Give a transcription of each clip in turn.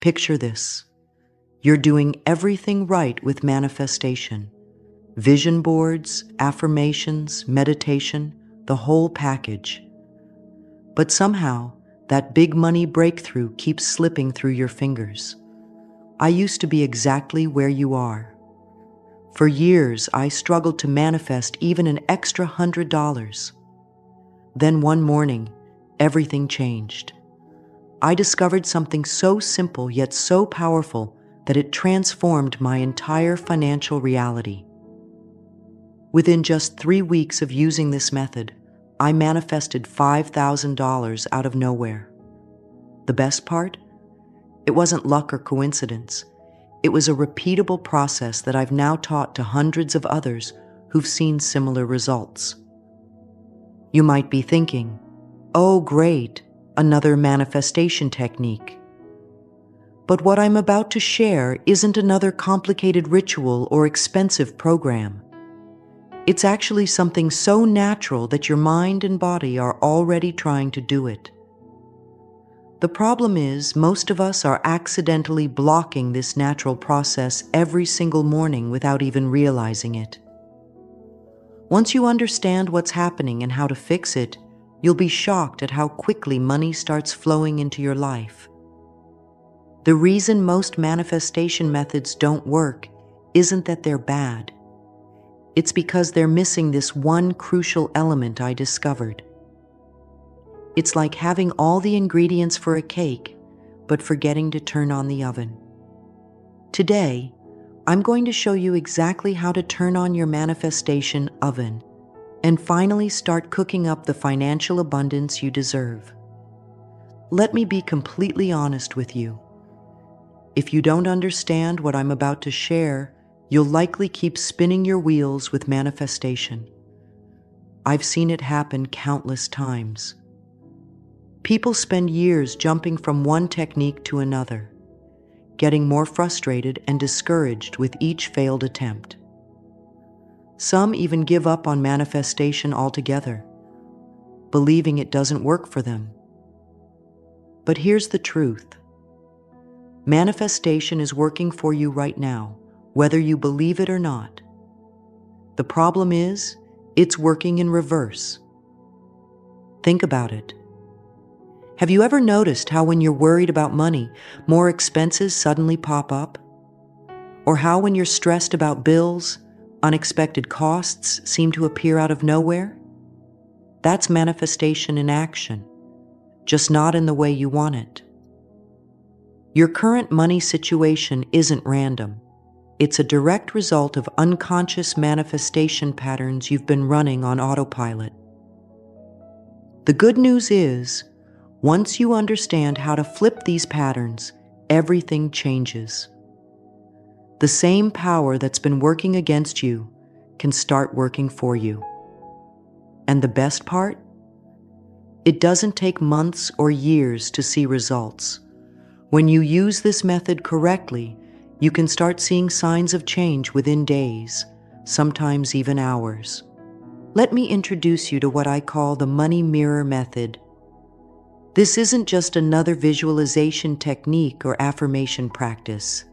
Picture this. You're doing everything right with manifestation. Vision boards, affirmations, meditation, the whole package. But somehow, that big money breakthrough keeps slipping through your fingers. I used to be exactly where you are. For years, I struggled to manifest even an extra $100. Then one morning, everything changed. I discovered something so simple yet so powerful that it transformed my entire financial reality. Within just 3 weeks of using this method, I manifested $5,000 out of nowhere. The best part? It wasn't luck or coincidence. It was a repeatable process that I've now taught to hundreds of others who've seen similar results. You might be thinking, "Oh, great, another manifestation technique." But what I'm about to share isn't another complicated ritual or expensive program. It's actually something so natural that your mind and body are already trying to do it. The problem is, most of us are accidentally blocking this natural process every single morning without even realizing it. Once you understand what's happening and how to fix it, you'll be shocked at how quickly money starts flowing into your life. The reason most manifestation methods don't work isn't that they're bad. It's because they're missing this one crucial element I discovered. It's like having all the ingredients for a cake, but forgetting to turn on the oven. Today, I'm going to show you exactly how to turn on your manifestation oven and finally start cooking up the financial abundance you deserve. Let me be completely honest with you. If you don't understand what I'm about to share, you'll likely keep spinning your wheels with manifestation. I've seen it happen countless times. People spend years jumping from one technique to another, getting more frustrated and discouraged with each failed attempt. Some even give up on manifestation altogether, believing it doesn't work for them. But here's the truth. Manifestation is working for you right now, whether you believe it or not. The problem is, it's working in reverse. Think about it. Have you ever noticed how when you're worried about money, more expenses suddenly pop up? Or how when you're stressed about bills, unexpected costs seem to appear out of nowhere? That's manifestation in action, just not in the way you want it. Your current money situation isn't random. It's a direct result of unconscious manifestation patterns you've been running on autopilot. The good news is, once you understand how to flip these patterns, everything changes. The same power that's been working against you can start working for you. And the best part? It doesn't take months or years to see results. When you use this method correctly, you can start seeing signs of change within days, sometimes even hours. Let me introduce you to what I call the money mirror method. This isn't just another visualization technique or affirmation practice.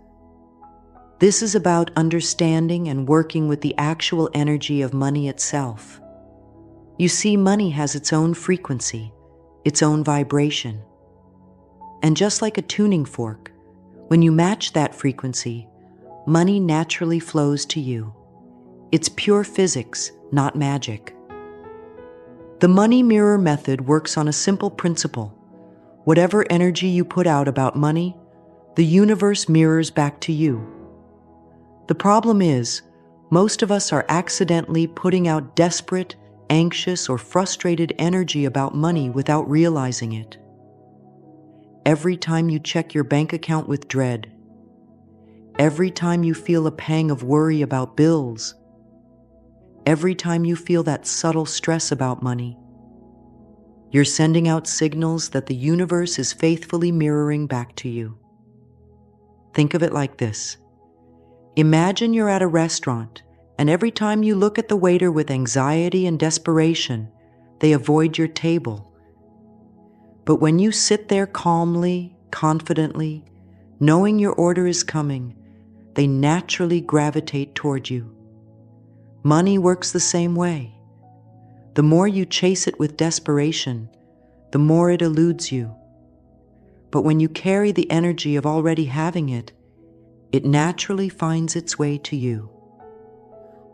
This is about understanding and working with the actual energy of money itself. You see, money has its own frequency, its own vibration. And just like a tuning fork, when you match that frequency, money naturally flows to you. It's pure physics, not magic. The money mirror method works on a simple principle. Whatever energy you put out about money, the universe mirrors back to you. The problem is, most of us are accidentally putting out desperate, anxious, or frustrated energy about money without realizing it. Every time you check your bank account with dread, every time you feel a pang of worry about bills, every time you feel that subtle stress about money, you're sending out signals that the universe is faithfully mirroring back to you. Think of it like this. Imagine you're at a restaurant, and every time you look at the waiter with anxiety and desperation, they avoid your table. But when you sit there calmly, confidently, Knowing your order is coming, they naturally gravitate toward you. Money works the same way. The more you chase it with desperation, the more it eludes you. But when you carry the energy of already having it, it naturally finds its way to you.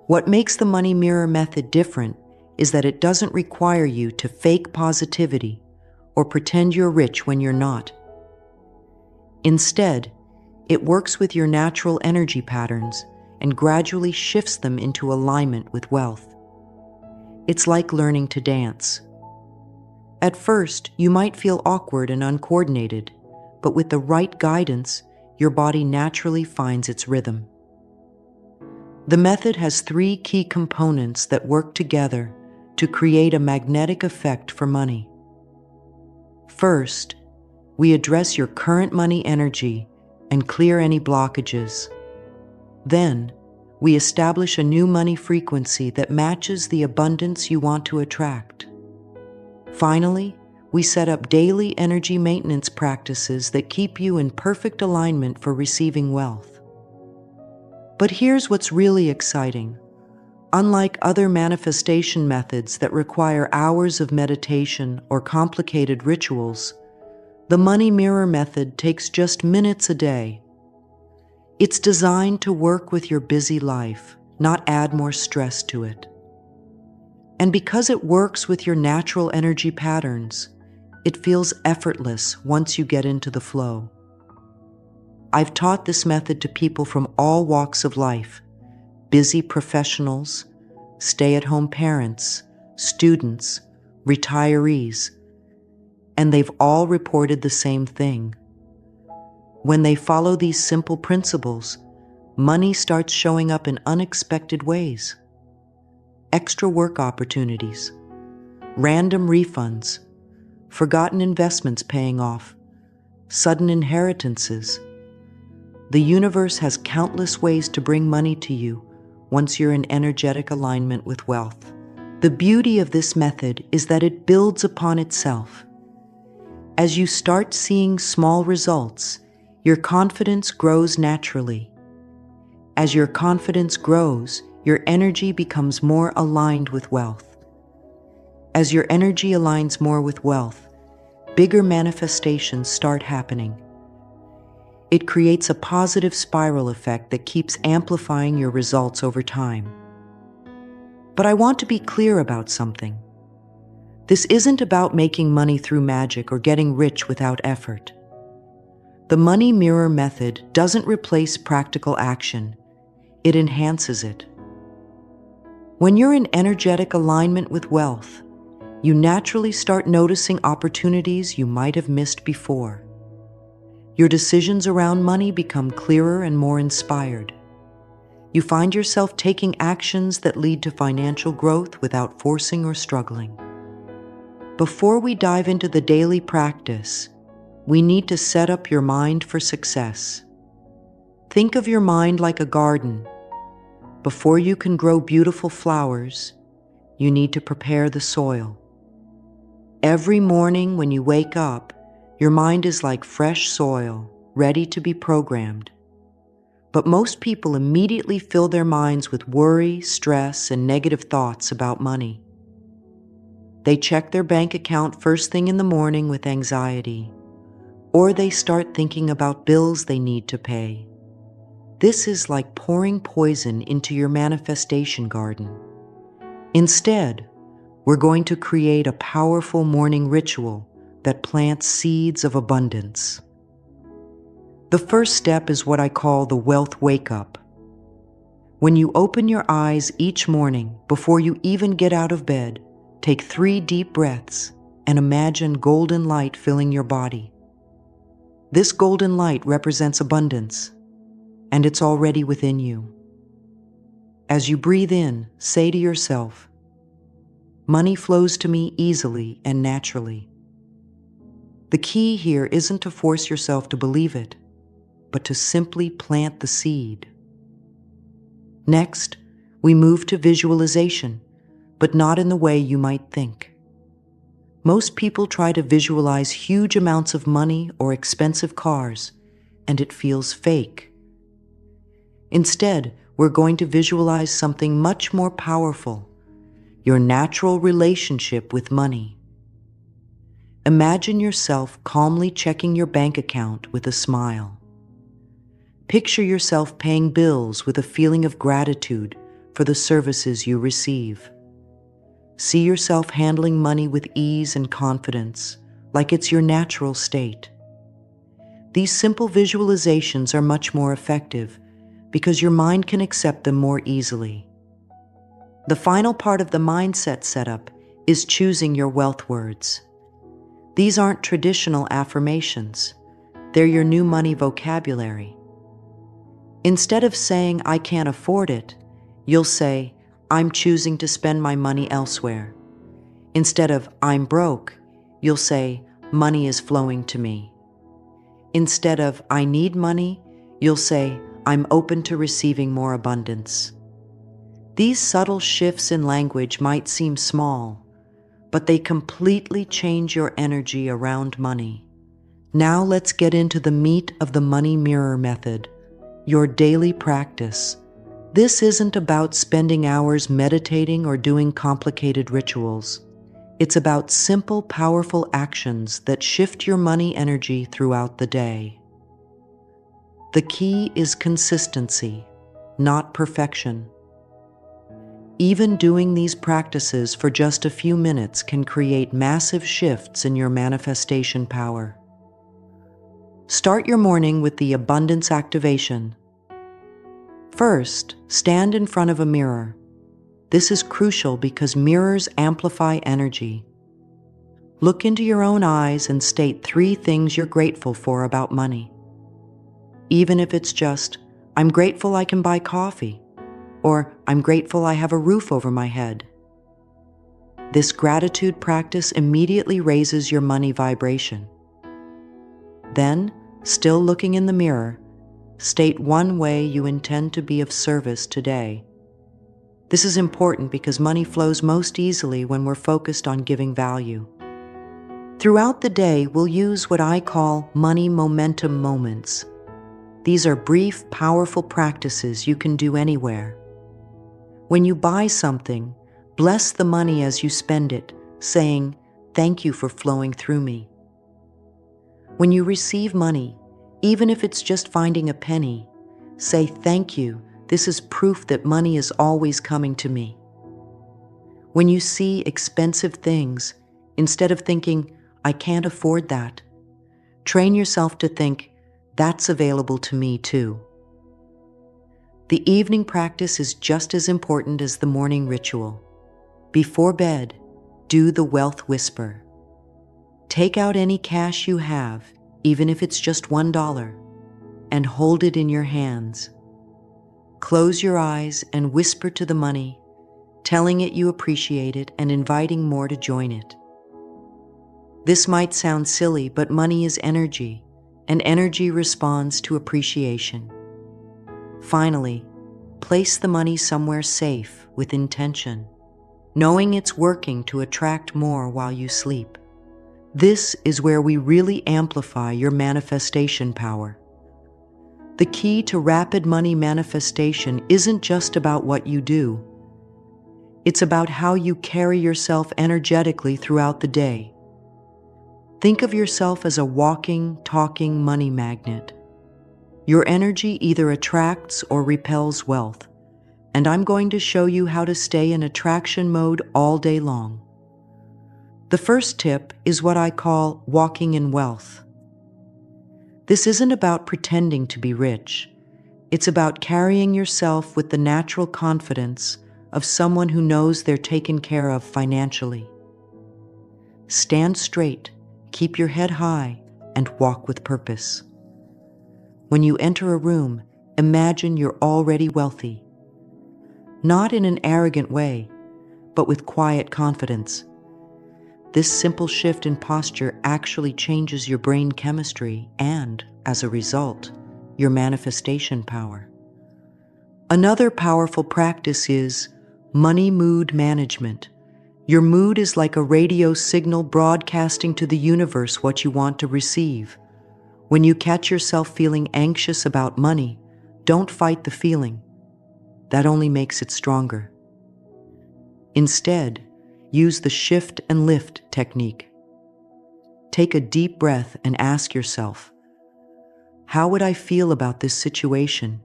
What makes the money mirror method different is that it doesn't require you to fake positivity or pretend you're rich when you're not. Instead, it works with your natural energy patterns and gradually shifts them into alignment with wealth. It's like learning to dance. At first, you might feel awkward and uncoordinated, but with the right guidance, your body naturally finds its rhythm. The method has 3 key components that work together to create a magnetic effect for money. First, we address your current money energy and clear any blockages. Then, we establish a new money frequency that matches the abundance you want to attract. Finally, we set up daily energy maintenance practices that keep you in perfect alignment for receiving wealth. But here's what's really exciting. Unlike other manifestation methods that require hours of meditation or complicated rituals, the money mirror method takes just minutes a day. It's designed to work with your busy life, not add more stress to it. And because it works with your natural energy patterns, it feels effortless once you get into the flow. I've taught this method to people from all walks of life: busy professionals, stay-at-home parents, students, retirees, and they've all reported the same thing. When they follow these simple principles, money starts showing up in unexpected ways. Extra work opportunities, random refunds, forgotten investments paying off, sudden inheritances. The universe has countless ways to bring money to you once you're in energetic alignment with wealth. The beauty of this method is that it builds upon itself. As you start seeing small results, your confidence grows naturally. As your confidence grows, your energy becomes more aligned with wealth. As your energy aligns more with wealth, bigger manifestations start happening. It creates a positive spiral effect that keeps amplifying your results over time. But I want to be clear about something. This isn't about making money through magic or getting rich without effort. The money mirror method doesn't replace practical action, it enhances it. When you're in energetic alignment with wealth, you naturally start noticing opportunities you might have missed before. Your decisions around money become clearer and more inspired. You find yourself taking actions that lead to financial growth without forcing or struggling. Before we dive into the daily practice, we need to set up your mind for success. Think of your mind like a garden. Before you can grow beautiful flowers, you need to prepare the soil. Every morning when you wake up, your mind is like fresh soil, ready to be programmed. But most people immediately fill their minds with worry, stress, and negative thoughts about money. They check their bank account first thing in the morning with anxiety, or they start thinking about bills they need to pay. This is like pouring poison into your manifestation garden. Instead, we're going to create a powerful morning ritual that plants seeds of abundance. The first step is what I call the wealth wake-up. When you open your eyes each morning, before you even get out of bed, take 3 deep breaths and imagine golden light filling your body. This golden light represents abundance, and it's already within you. As you breathe in, say to yourself, "Money flows to me easily and naturally." The key here isn't to force yourself to believe it, but to simply plant the seed. Next, we move to visualization, but not in the way you might think. Most people try to visualize huge amounts of money or expensive cars, and it feels fake. Instead, we're going to visualize something much more powerful: your natural relationship with money. Imagine yourself calmly checking your bank account with a smile. Picture yourself paying bills with a feeling of gratitude for the services you receive. See yourself handling money with ease and confidence, like it's your natural state. These simple visualizations are much more effective because your mind can accept them more easily. The final part of the mindset setup is choosing your wealth words. These aren't traditional affirmations. They're your new money vocabulary. Instead of saying, "I can't afford it," you'll say, "I'm choosing to spend my money elsewhere." Instead of "I'm broke," you'll say, "Money is flowing to me." Instead of "I need money," you'll say, "I'm open to receiving more abundance." These subtle shifts in language might seem small, but they completely change your energy around money. Now let's get into the meat of the money mirror method, your daily practice. This isn't about spending hours meditating or doing complicated rituals. It's about simple, powerful actions that shift your money energy throughout the day. The key is consistency, not perfection. Even doing these practices for just a few minutes can create massive shifts in your manifestation power. Start your morning with the abundance activation. First, stand in front of a mirror. This is crucial because mirrors amplify energy. Look into your own eyes and state 3 things you're grateful for about money. Even if it's just, "I'm grateful I can buy coffee," or "I'm grateful I have a roof over my head." This gratitude practice immediately raises your money vibration. Then, still looking in the mirror, state 1 way you intend to be of service today. This is important because money flows most easily when we're focused on giving value. Throughout the day, we'll use what I call money momentum moments. These are brief, powerful practices you can do anywhere. When you buy something, bless the money as you spend it, saying, "Thank you for flowing through me." When you receive money, even if it's just finding a penny, say, "Thank you. This is proof that money is always coming to me." When you see expensive things, instead of thinking, "I can't afford that," train yourself to think, "That's available to me too." The evening practice is just as important as the morning ritual. Before bed, do the wealth whisper. Take out any cash you have, even if it's just $1, and hold it in your hands. Close your eyes and whisper to the money, telling it you appreciate it and inviting more to join it. This might sound silly, but money is energy, and energy responds to appreciation. Finally, place the money somewhere safe with intention, knowing it's working to attract more while you sleep. This is where we really amplify your manifestation power. The key to rapid money manifestation isn't just about what you do. It's about how you carry yourself energetically throughout the day. Think of yourself as a walking, talking money magnet. Your energy either attracts or repels wealth, and I'm going to show you how to stay in attraction mode all day long. The first tip is what I call walking in wealth. This isn't about pretending to be rich. It's about carrying yourself with the natural confidence of someone who knows they're taken care of financially. Stand straight, keep your head high, and walk with purpose. When you enter a room, imagine you're already wealthy. Not in an arrogant way, but with quiet confidence. This simple shift in posture actually changes your brain chemistry and, as a result, your manifestation power. Another powerful practice is money mood management. Your mood is like a radio signal broadcasting to the universe what you want to receive. When you catch yourself feeling anxious about money, don't fight the feeling. That only makes it stronger. Instead, use the shift and lift technique. Take a deep breath and ask yourself, how would I feel about this situation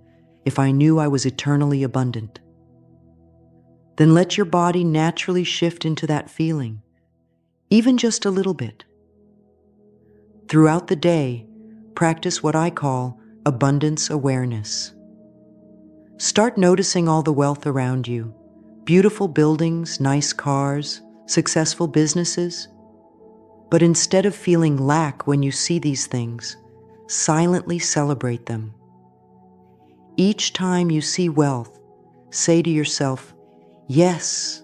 if I knew I was eternally abundant? Then let your body naturally shift into that feeling, even just a little bit. Throughout the day, practice what I call abundance awareness. Start noticing all the wealth around you, beautiful buildings, nice cars, successful businesses. But instead of feeling lack when you see these things, silently celebrate them. Each time you see wealth, say to yourself, yes,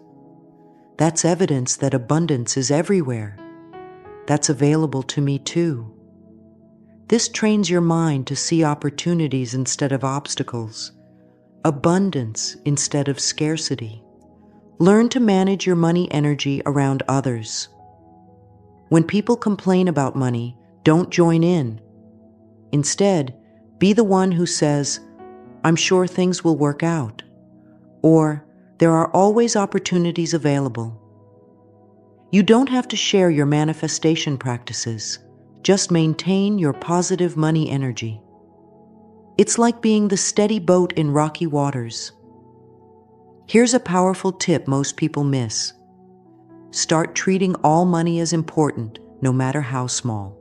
that's evidence that abundance is everywhere. That's available to me too. This trains your mind to see opportunities instead of obstacles, abundance instead of scarcity. Learn to manage your money energy around others. When people complain about money, don't join in. Instead, be the one who says, I'm sure things will work out, or there are always opportunities available. You don't have to share your manifestation practices. Just maintain your positive money energy. It's like being the steady boat in rocky waters. Here's a powerful tip most people miss. Start treating all money as important, no matter how small.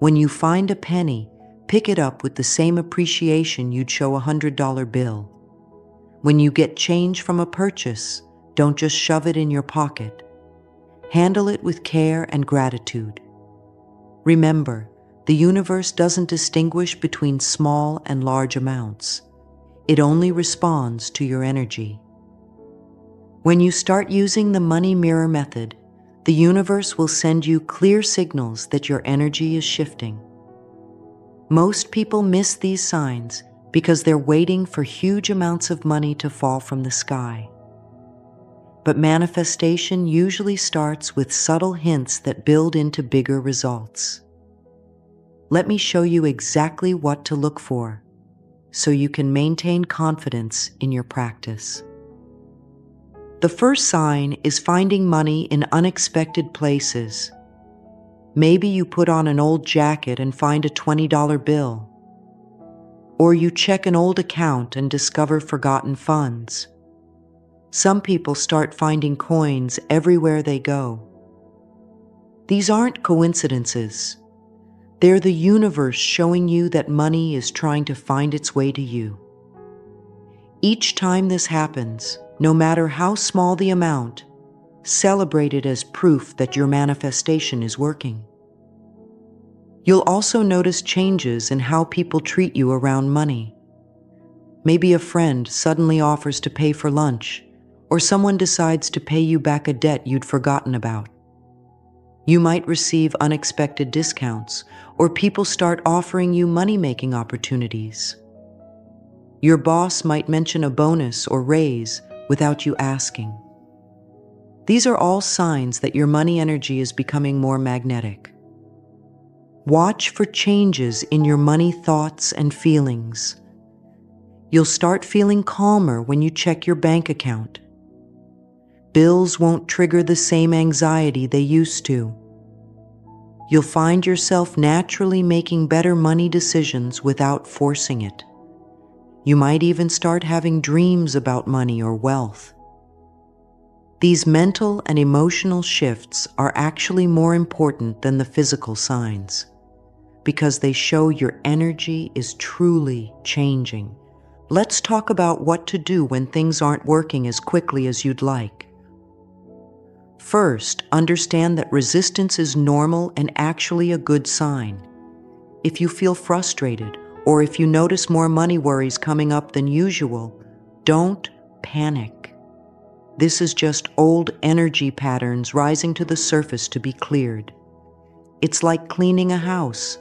When you find a penny, pick it up with the same appreciation you'd show a $100 bill. When you get change from a purchase, don't just shove it in your pocket. Handle it with care and gratitude. Remember, the universe doesn't distinguish between small and large amounts. It only responds to your energy. When you start using the money mirror method, the universe will send you clear signals that your energy is shifting. Most people miss these signs because they're waiting for huge amounts of money to fall from the sky. But manifestation usually starts with subtle hints that build into bigger results. Let me show you exactly what to look for so you can maintain confidence in your practice. The first sign is finding money in unexpected places. Maybe you put on an old jacket and find a $20 bill. Or you check an old account and discover forgotten funds. Some people start finding coins everywhere they go. These aren't coincidences. They're the universe showing you that money is trying to find its way to you. Each time this happens, no matter how small the amount, celebrate it as proof that your manifestation is working. You'll also notice changes in how people treat you around money. Maybe a friend suddenly offers to pay for lunch, or someone decides to pay you back a debt you'd forgotten about. You might receive unexpected discounts, or people start offering you money-making opportunities. Your boss might mention a bonus or raise without you asking. These are all signs that your money energy is becoming more magnetic. Watch for changes in your money thoughts and feelings. You'll start feeling calmer when you check your bank account. Bills won't trigger the same anxiety they used to. You'll find yourself naturally making better money decisions without forcing it. You might even start having dreams about money or wealth. These mental and emotional shifts are actually more important than the physical signs, because they show your energy is truly changing. Let's talk about what to do when things aren't working as quickly as you'd like. First, understand that resistance is normal and actually a good sign. If you feel frustrated, or if you notice more money worries coming up than usual, don't panic. This is just old energy patterns rising to the surface to be cleared. It's like cleaning a house.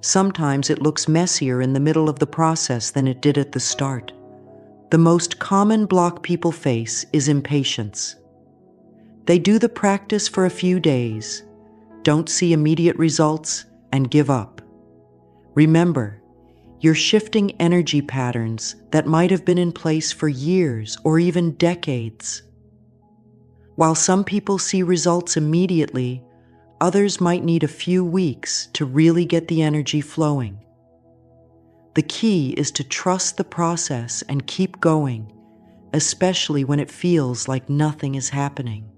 Sometimes it looks messier in the middle of the process than it did at the start. The most common block people face is impatience. They do the practice for a few days, don't see immediate results, and give up. Remember, you're shifting energy patterns that might have been in place for years or even decades. While some people see results immediately, others might need a few weeks to really get the energy flowing. The key is to trust the process and keep going, especially when it feels like nothing is happening.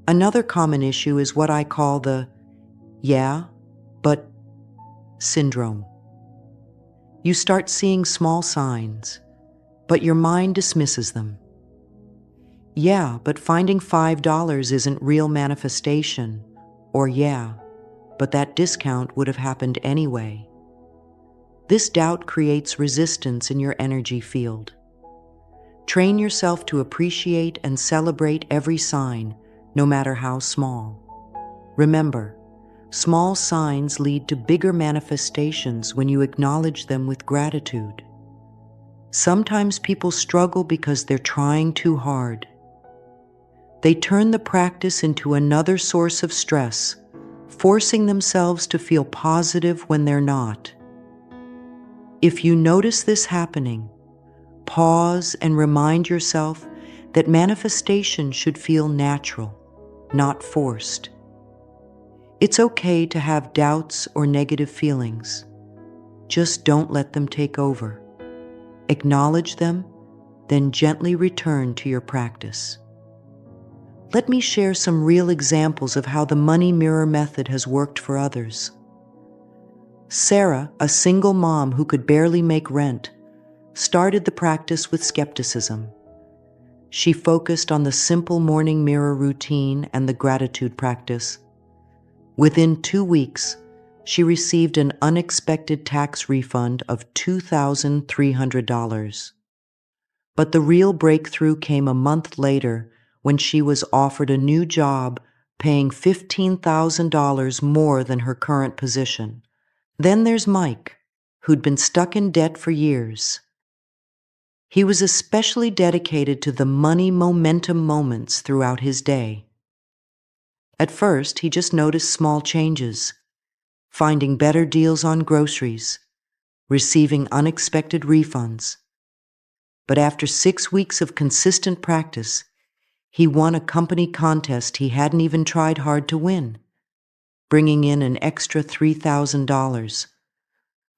Another common issue is what I call the "yeah, but" syndrome. You start seeing small signs, but your mind dismisses them. Yeah, but finding $5 isn't real manifestation. Or yeah, but that discount would have happened anyway. This doubt creates resistance in your energy field. Train yourself to appreciate and celebrate every sign, no matter how small. Remember, small signs lead to bigger manifestations when you acknowledge them with gratitude. Sometimes people struggle because they're trying too hard. They turn the practice into another source of stress, forcing themselves to feel positive when they're not. If you notice this happening, pause and remind yourself that manifestation should feel natural, not forced. It's okay to have doubts or negative feelings. Just don't let them take over. Acknowledge them, then gently return to your practice. Let me share some real examples of how the money mirror method has worked for others. Sarah, a single mom who could barely make rent, started the practice with skepticism. She focused on the simple morning mirror routine and the gratitude practice. Within 2 weeks, she received an unexpected tax refund of $2,300. But the real breakthrough came a month later when she was offered a new job paying $15,000 more than her current position. Then there's Mike, who'd been stuck in debt for years. He was especially dedicated to the money momentum moments throughout his day. At first, he just noticed small changes, finding better deals on groceries, receiving unexpected refunds. But after 6 weeks of consistent practice, he won a company contest he hadn't even tried hard to win, bringing in an extra $3,000.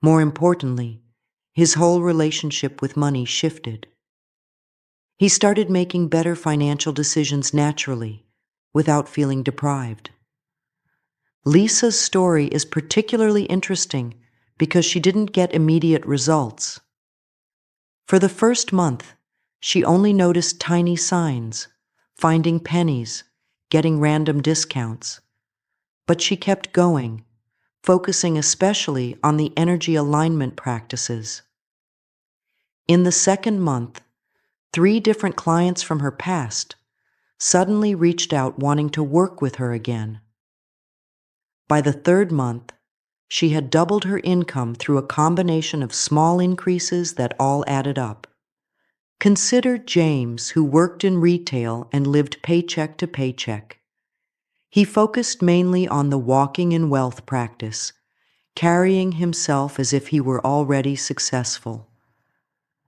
More importantly, his whole relationship with money shifted. He started making better financial decisions naturally, without feeling deprived. Lisa's story is particularly interesting because she didn't get immediate results. For the first month, she only noticed tiny signs, finding pennies, getting random discounts. But she kept going, focusing especially on the energy alignment practices. In the second month, 3 different clients from her past suddenly reached out wanting to work with her again. By the 3rd month, she had doubled her income through a combination of small increases that all added up. Consider James, who worked in retail and lived paycheck to paycheck. He focused mainly on the walking in wealth practice, carrying himself as if he were already successful.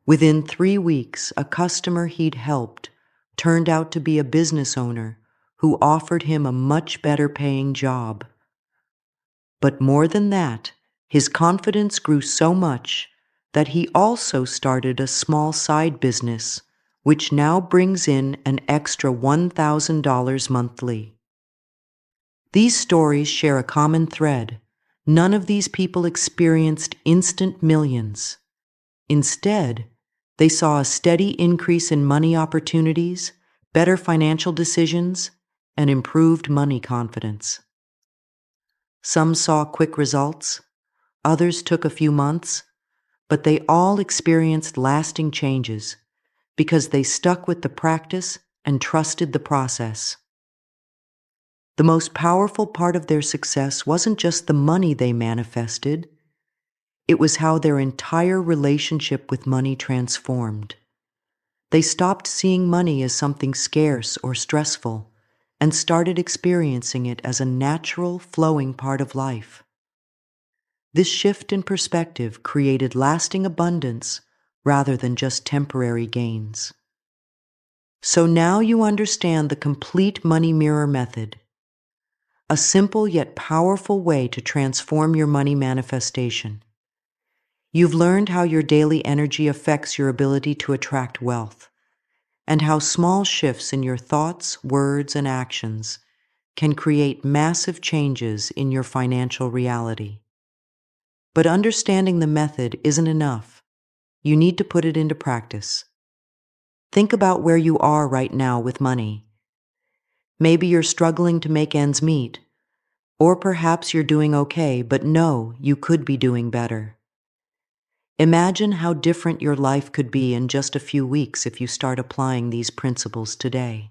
Within 3 weeks, a customer he'd helped turned out to be a business owner who offered him a much better paying job. But more than that, his confidence grew so much that he also started a small side business, which now brings in an extra $1,000 monthly. These stories share a common thread. None of these people experienced instant millions. Instead, they saw a steady increase in money opportunities, better financial decisions, and improved money confidence. Some saw quick results, others took a few months, but they all experienced lasting changes because they stuck with the practice and trusted the process. The most powerful part of their success wasn't just the money they manifested, it was how their entire relationship with money transformed. They stopped seeing money as something scarce or stressful and started experiencing it as a natural, flowing part of life. This shift in perspective created lasting abundance rather than just temporary gains. So now you understand the complete money mirror method, a simple yet powerful way to transform your money manifestation. You've learned how your daily energy affects your ability to attract wealth, and how small shifts in your thoughts, words, and actions can create massive changes in your financial reality. But understanding the method isn't enough. You need to put it into practice. Think about where you are right now with money. Maybe you're struggling to make ends meet, or perhaps you're doing okay, but know you could be doing better. Imagine how different your life could be in just a few weeks if you start applying these principles today.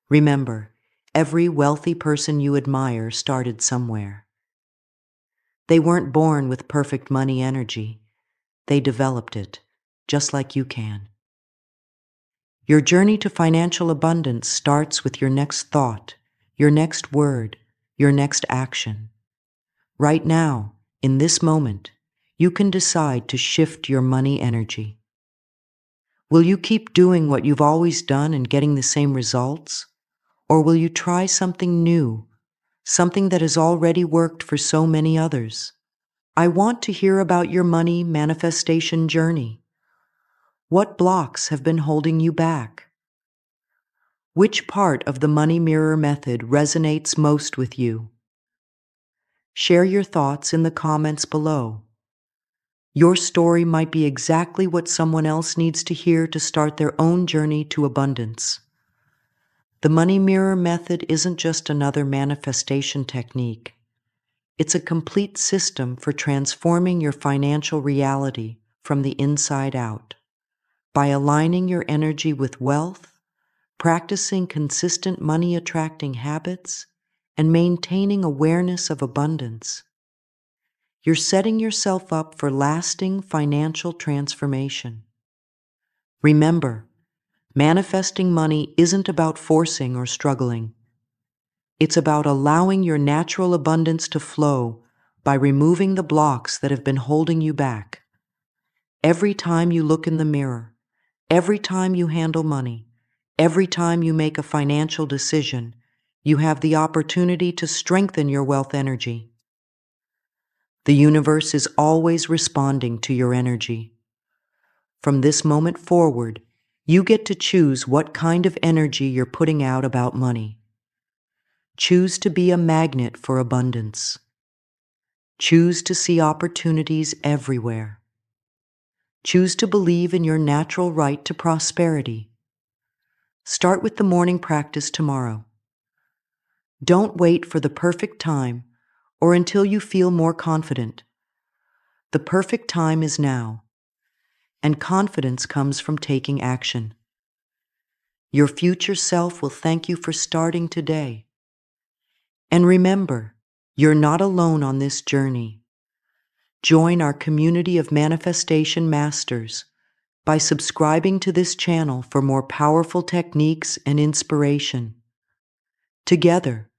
Remember, every wealthy person you admire started somewhere. They weren't born with perfect money energy. They developed it, just like you can. Your journey to financial abundance starts with your next thought, your next word, your next action. Right now, in this moment, you can decide to shift your money energy. Will you keep doing what you've always done and getting the same results? Or will you try something new, something that has already worked for so many others? I want to hear about your money manifestation journey. What blocks have been holding you back? Which part of the money mirror method resonates most with you? Share your thoughts in the comments below. Your story might be exactly what someone else needs to hear to start their own journey to abundance. The money mirror method isn't just another manifestation technique. It's a complete system for transforming your financial reality from the inside out. By aligning your energy with wealth, practicing consistent money-attracting habits, and maintaining awareness of abundance, you're setting yourself up for lasting financial transformation. Remember, manifesting money isn't about forcing or struggling. It's about allowing your natural abundance to flow by removing the blocks that have been holding you back. Every time you look in the mirror, every time you handle money, every time you make a financial decision, you have the opportunity to strengthen your wealth energy. The universe is always responding to your energy. From this moment forward, you get to choose what kind of energy you're putting out about money. Choose to be a magnet for abundance. Choose to see opportunities everywhere. Choose to believe in your natural right to prosperity. Start with the morning practice tomorrow. Don't wait for the perfect time or until you feel more confident. The perfect time is now, and confidence comes from taking action. Your future self will thank you for starting today. And remember, you're not alone on this journey. Join our community of manifestation masters by subscribing to this channel for more powerful techniques and inspiration. Together,